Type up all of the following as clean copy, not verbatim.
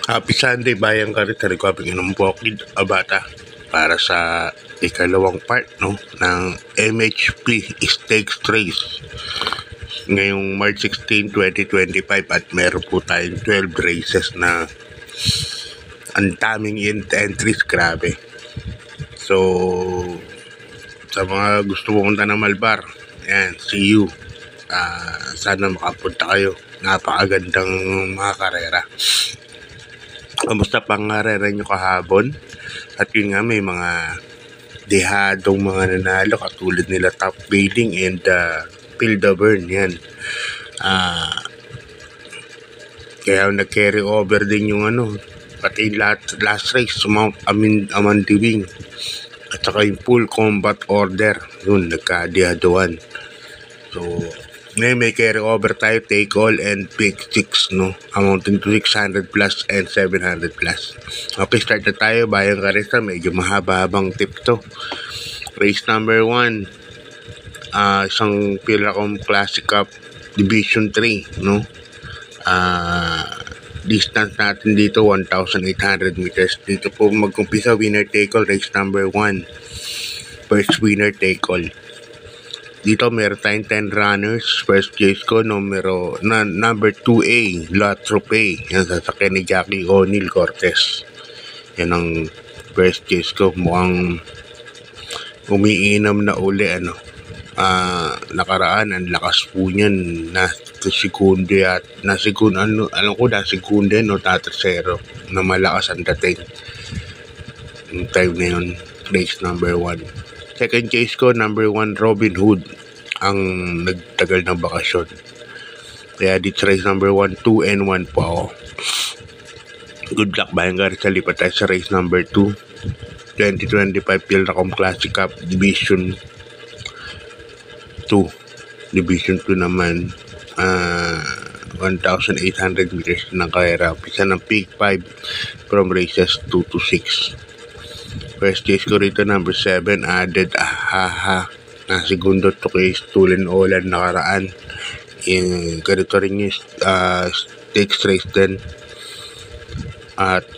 Happy Sunday, Bayang Karita, Recovering ng Bukid, Abata, para sa ikalawang part no, ng MHP Stakes Race ngayong March 16, 2025 at meron po tayong 12 races na ang daming entries, grabe. So, sa mga gusto pumunta ng Malbar, ayan, see you. Sana makapunta kayo. Napakagandang mga karera. Kamusta pang karera nyo kahapon? At yun nga, may mga dehadong mga nanalo katulad nila Top Building and Phil the Burn. Yan. Kaya nag-carry over din yung pati last race, Amandiwing at saka yung full combat order, yun, nagka-dehaduan. So, ngayon may carry over tayo, take all and pick 6, no? Amounting to 600 plus and 700 plus. Okay, start na tayo, Bayang Karita. Medyo mahaba-habang tip to. Race number 1, isang Pilacom Classic Cup Division 3, no? Distance natin dito 1,800 meters. Dito po mag-umpisa, winner take all, race number 1. First winner take all. Dito meron tayong 10 runners. First place ko number 2A, La Trope. Yan, sasakyan ni Jackie O'Neil Cortez. Yan ang first place ko. Mukhang umiinom na uli nakaraan ang lakas po niyan, na sekunde at alam ko na sekunde tercero na malakas ang dating yung time na yun. Race number 1. Second chase ko, number 1, Robin Hood, ang nagtagal ng bakasyon. Kaya dito race number 1, 2 and 1 po ako. Good luck, Bayang Karita. Lipat tayo sa race number 2, 2025 Pilacom Classic Cup Division 2. Division 2 naman, 1,800 meters ng karera. Pisa ng peak 5 from races 2 to 6. First chase ko rito, number 7, Added Ahaha. Na segundo to kay Stolen Olan nakaraan. Ganito rin yung stakes race din. At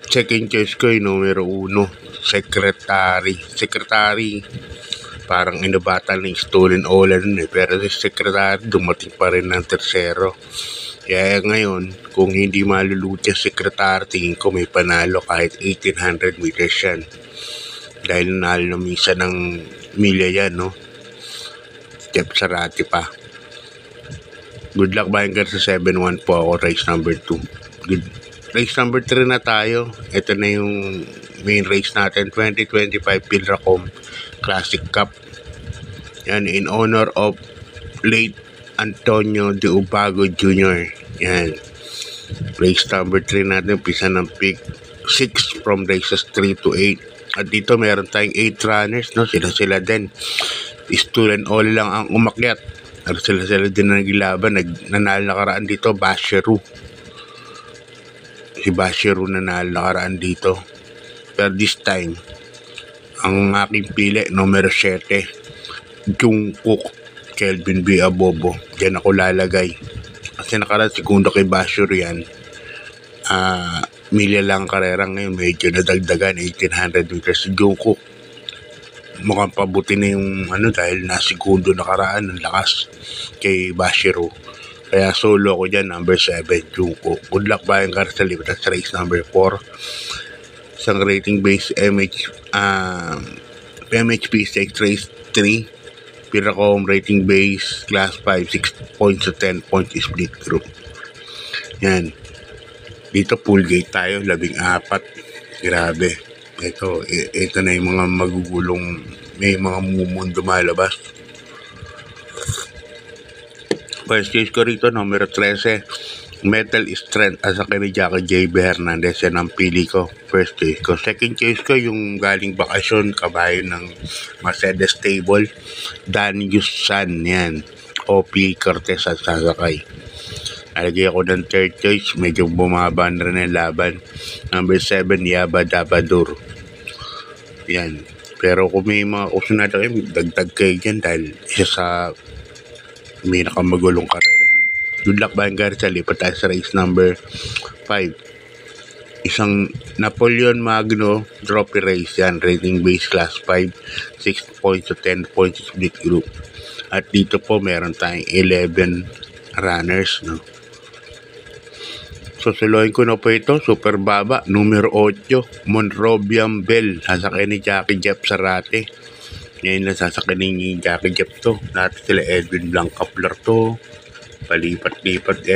second chase ko yung numero 1, Secretary. Parang inabatan ng Stolen Olan pero si Secretary dumating pa rin ng tercero. Kaya ngayon, kung hindi maluluti ang Secretary, tingin ko may panalo kahit 1,800 meters yan. Dahil nanalo ng misa ng milya yan, no? Step Sarati pa. Good luck, Bayang Karita. Sa 7-1 po ako, race number 2. Good. Race number 3 na tayo. Ito na yung main race natin, 2025 Pilacom Classic Cup. Yan, in honor of late Antonio de Ubago Jr. Yan. Race number 3 natin, pisa ng pick 6 from races 3 to 8. At dito meron tayong 8 runners, no? Sila din. Stolen all lang ang umakyat. At sila din na nagilaban. Nanalo nakaraan dito, Basheru. Si Basheru nanalo nakaraan dito. Pero this time, ang aking pili, numero 7, Jungkook, Kelvin B. Abobo. Diyan ako lalagay. Kasi nakaraan, segundo kay Basheru yan. Milya lang karera ngayon, medyo nadagdagan, 1,800 meters. Si Jungkook, mukhang pabuti na yung dahil na segundo nakaraan, ang lakas kay Basheru. Kaya solo ko dyan, number 7, Jungkook. Good luck, Bayang Karita. Lipat sa race number 4. Isang rating base MHP Stakes Race 3. Pilacom rating base class 5, 6 points to 10 points split group. Yan. Dito full gate tayo, 14. Grabe. Ito na yung mga magugulong, may mga mumon lumalabas. First case ko rito, numero 13, Metal Strength, asa kay Jackie J.B. Hernandez. Yan ang pili ko. First case ko. Second case ko, yung galing bakasyon, kabayo ng Mercedes Stable, Danius San. Yan. OP Cortez at sasakay. Alagay ako ng third choice, medyo bumaba na rin ang laban. Number 7, Yaba Dabadur. Yan. Pero kung may mga kusunada kayo, dagdag kayo dyan dahil isa sa may nakamagulong karera. Good luck Vanguard, sa lipat tayo sa race number 5. Isang Napoleon Magno Trophy race yan, rating base class 5, 6 points to 10 points split group. At dito po meron tayong 11 runners, no. Susuloyin ko na po ito, super baba, numero 8, Monrobian Bell, sasakay ni Jackie Jeff Sarate. Ngayon lang sasakay ni Jackie Jeff to. Dati sila Edwin Blancapler to, palipat-lipat,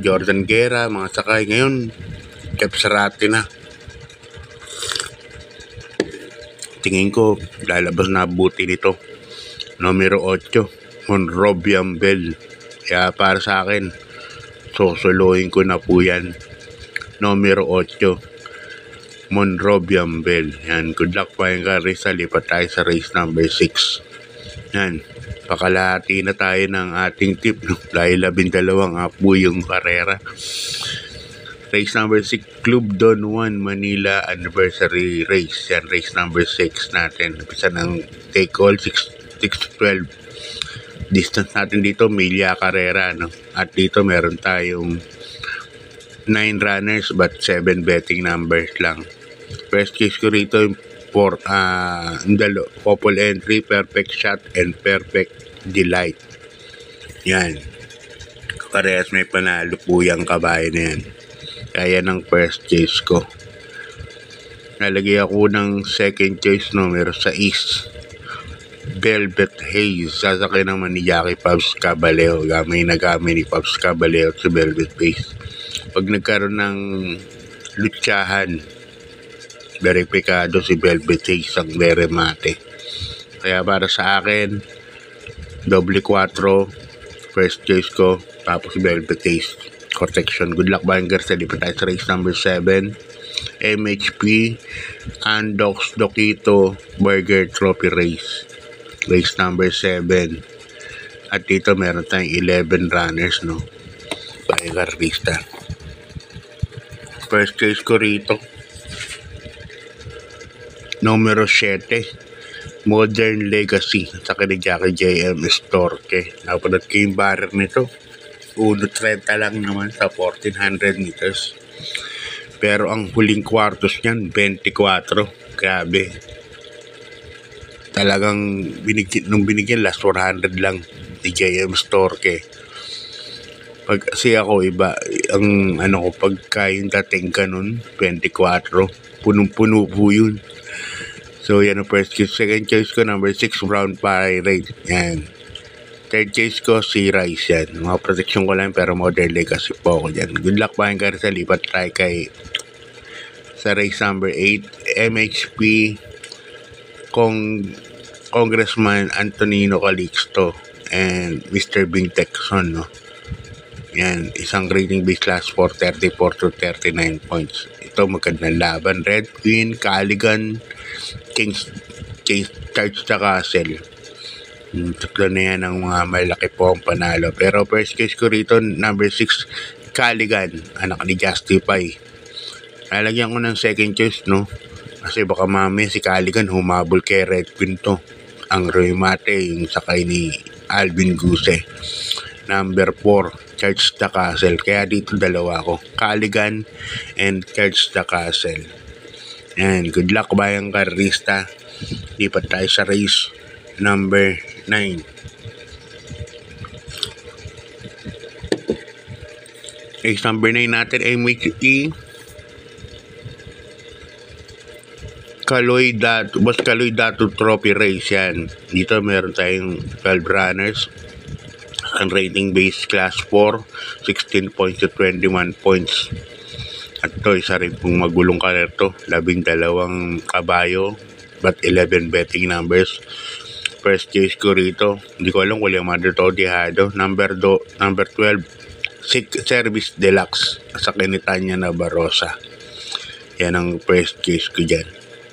Jordan Guerra, mga sakay. Ngayon, Jeff Sarate na. Tingin ko, lalabas na buti nito. Numero 8, Monrobian Bell. Kaya para sa akin, susuloyin ko na po yan. Numero 8, Monrobian Bell. Yan, good luck pa yung karisa. Lipat tayo sa race number 6. Yan, pakalahati na tayo ng ating tip, no? Dahil 12 po yung karera. Race number 6, Club Don Juan Manila Anniversary Race. Yan, race number 6 natin. Isa ng take all, 6 to 12. Distance natin dito, Milya Carrera, no? At dito meron tayong 9 runners but 7 betting numbers lang. First case ko rito yung couple entry, perfect shot, and perfect delight. Yan. Parehas may panalo po yung kabayo na yan. Kaya ng first case ko. Nalagay ako ng second case numero 6. Velvet Haze, sasakay naman ni Jackie Pabs Caballero. Gamay ni Pabs Caballero sa Velvet Haze. Pag nagkaroon ng lutsahan, verifikado si Velvet Haze ang beremate. Kaya para sa akin, doble 4, first choice ko, tapos Velvet Haze protection. Good luck Banger sa lipat tayo sa race number 7. MHP Andox Dokito Burger Trophy Race. Race number 7. At dito meron tayong 11 runners, no. Paigarista. First case ko rito, numero 7, Modern Legacy. Sa ni Jackie JM Storke. Napanood ko yung barrier nito. 1.30 lang naman sa 1400 meters. Pero ang huling kwartos niyan, 24. Grabe. Talagang binigyan last 400 lang ni JM Storke. Pag kasi ako iba, ang ko pagka yung dating ka nun, 24, punong-puno po yun. So yan ang first choice. Second choice ko, number 6, Brown Pirate. Yan. Third choice ko, si Rice. Yan. Mga protection ko lang pero Modern Legacy po ako dyan. Good luck pa yung karisa. Lipat try kay sa race number 8, MHP Congressman Antonino Calixto and Mr. Bing Texon, no? Yan, isang rating base class 434 to 39 points. Ito magandang laban. Red Queen, Caligan, King's Charge the Castle. Tatlo na yan ang mga malaki po ang panalo. Pero first case ko rito, number 6, Caligan, anak ni Justify. Lalagyan ko ng second choice, no? Kasi baka mami si Caligan humabol kay Red Queen to. Ang remate yung sakay ni Alvin Guse. Number 4, Charge the Castle. Kaya dito dalawa ko, Caligan and Charge the Castle. Yan, good luck bayang karista. Lipat tayo sa race number 9. Race number 9 natin ay MHP Kaloy Dato Trophy Race. Yan. Dito meron tayong 12 runners. Ang rating base class 4, 16 points to 21 points. At ito, isa rin pong magulong karer to. 12 kabayo, but 11 betting numbers. First choice ko rito, hindi ko alam kung yung Madre Todihado. Number 12, Service Deluxe sa Kinitanya na Barosa. Yan ang first choice ko dyan.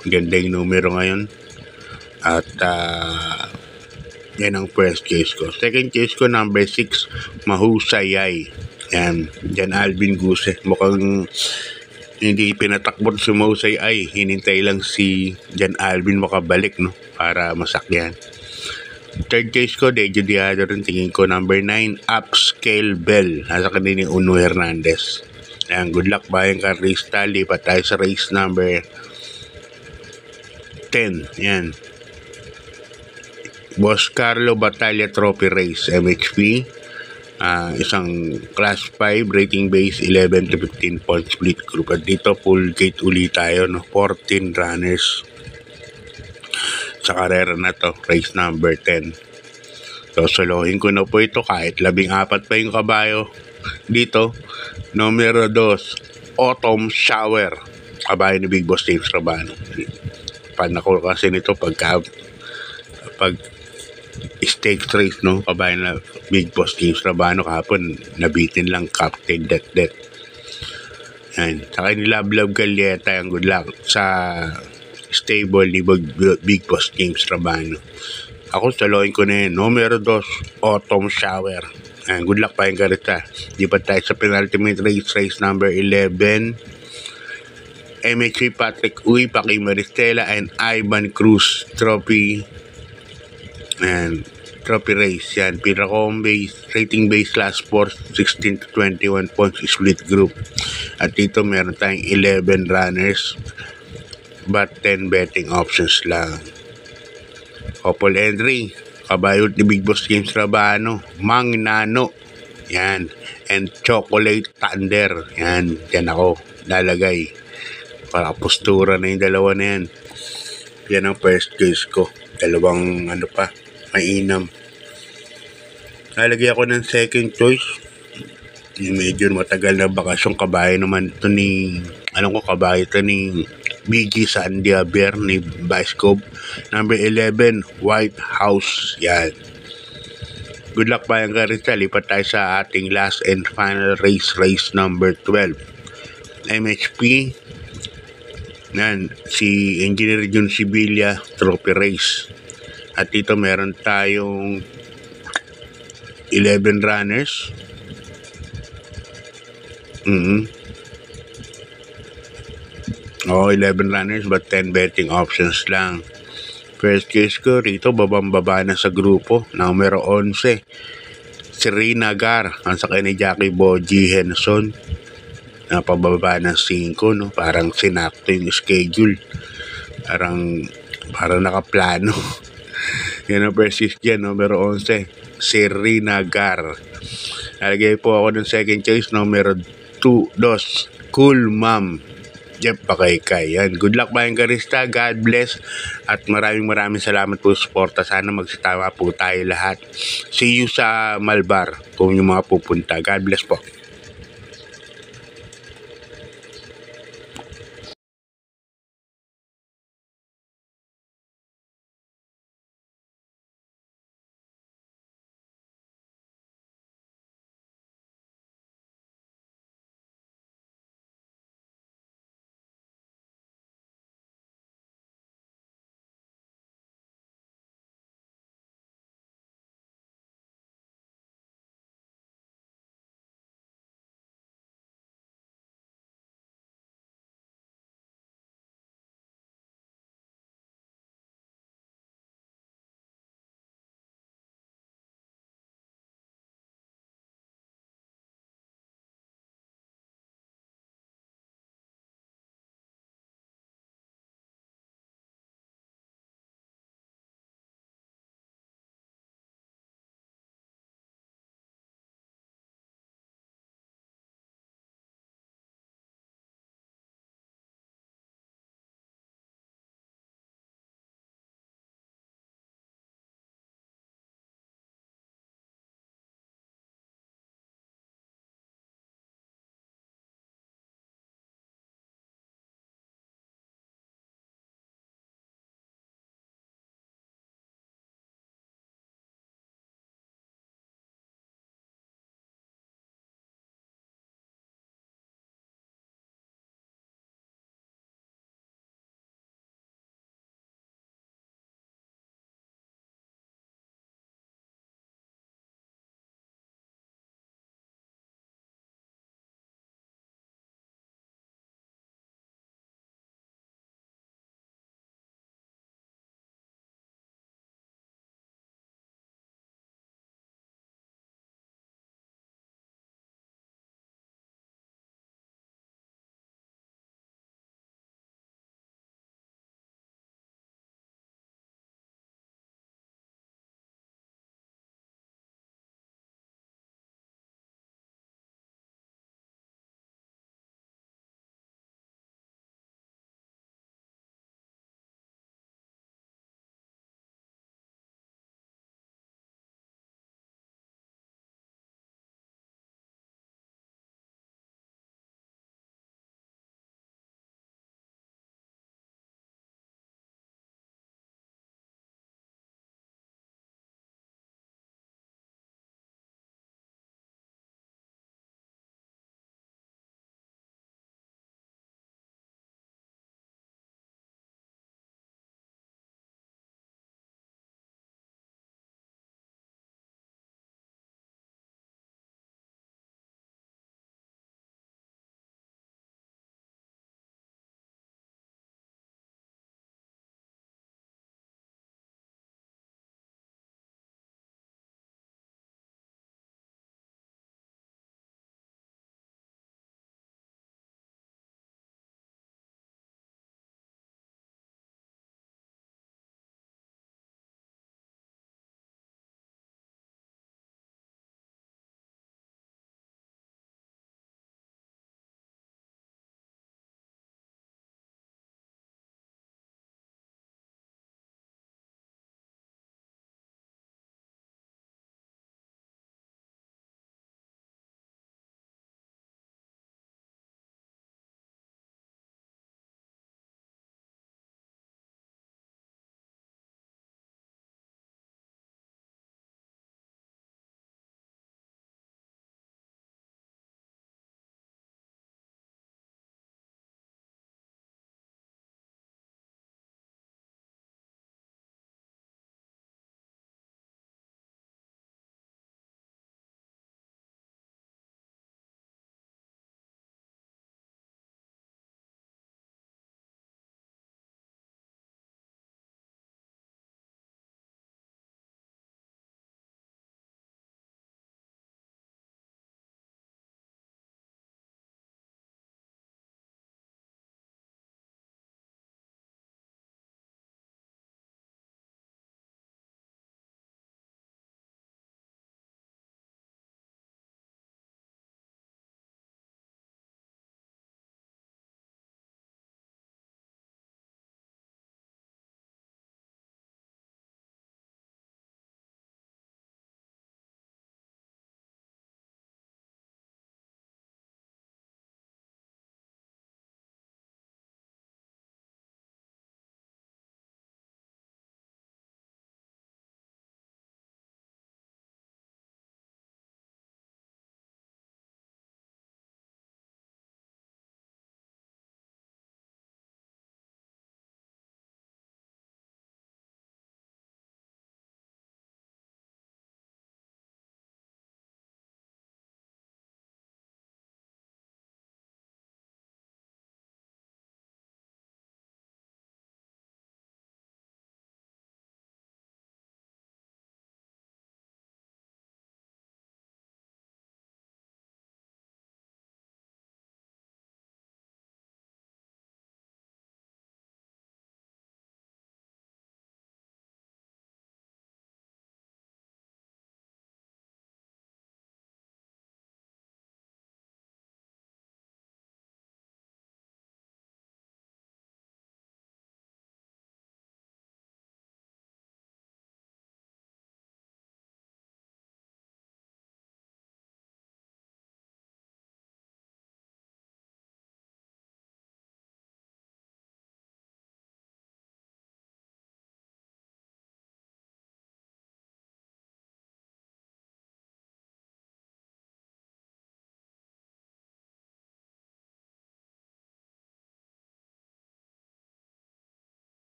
Ganda yung numero ngayon. At yan ang first case ko. Second case ko, number 6, Mahusayay. Yan. Diyan Alvin Guse. Mukhang hindi pinatakbot si Mahusayay. Hinintay lang si Jan Alvin makabalik, no? Para masakyan. Third choice ko, Dejo Diado rin. Tingin ko number 9, Upscale Bell. Nasa kanina ni Uno Hernandez. Ayan, good luck Bayang Carlista. Lipat tayo sa race number 10. Ayan. Boss Carlo Batalya Trophy Race, MHP. Isang class 5, rating base 11 to 15 point split group. At dito, full gate ulit tayo, no? 14 runners. Sa karera na to, race number 10. So, solohin ko na po ito kahit 14 pa yung kabayo. Dito, numero 2, Autumn Shower. Kabayo ni Big Boss James Rabano. Pan ako kasi nito pag stakes race, no? Kabayo na Big Boss James Rabano kahapon, nabitin lang Captain Det. Yan. Saka ni Love Galieta, ang good luck sa stable ni Big Boss James Rabano. Ako, saloin ko na yun. Numero 2, Autumn Shower. Ayan, good luck pa yung karita. Di pa tayo sa penultimate race number 11. MHP Patrick Uy, Paki Maristela, and Ivan Cruz Trophy. Ayan, Trophy Race. Yan, Pinacom base, rating base class 4, 16 to 21 points split group. At dito meron tayong 11 runners. But 10 betting options lang. Couple entry, kabayo ni Big Boss James Rabano, Mang Nano, yan, and Chocolate Thunder, yan, dyan ako lalagay. Para postura na yung dalawa na yan. Yan ang first case ko. Dalawang mainam. Lalagay ako ng second choice. Yung medyo matagal na bakasyong kabayo naman ito ni, kabayo ito ni BG Sandia Bear ni Bioscope. Number 11, White House. Yan. Good luck Bayang Carlista. Lipat tayo sa ating last and final race number 12. MHP. Yan. Si Engineer Jun Sibilia Trophy Race. At dito meron tayong 11 runners. 11 runners but 10 betting options lang. First case ko rito, babang-baba na sa grupo. Numero 11, Serena Gar. Ang sakay ni Jackie Boji Henson. Napababa ng 5, no? Parang sinakto yung schedule. Parang nakaplano. Yan ang first case dyan, numero 11, Serena Gar. Nalagay po ako ng second choice, numero 2, Cool Mom. Jeff Pakaykay. Yan. Good luck Bayang Carlista. God bless. At maraming salamat po sa suporta. Sana magsitama po tayo lahat. See you sa Malbar kung yung mga pupunta. God bless po.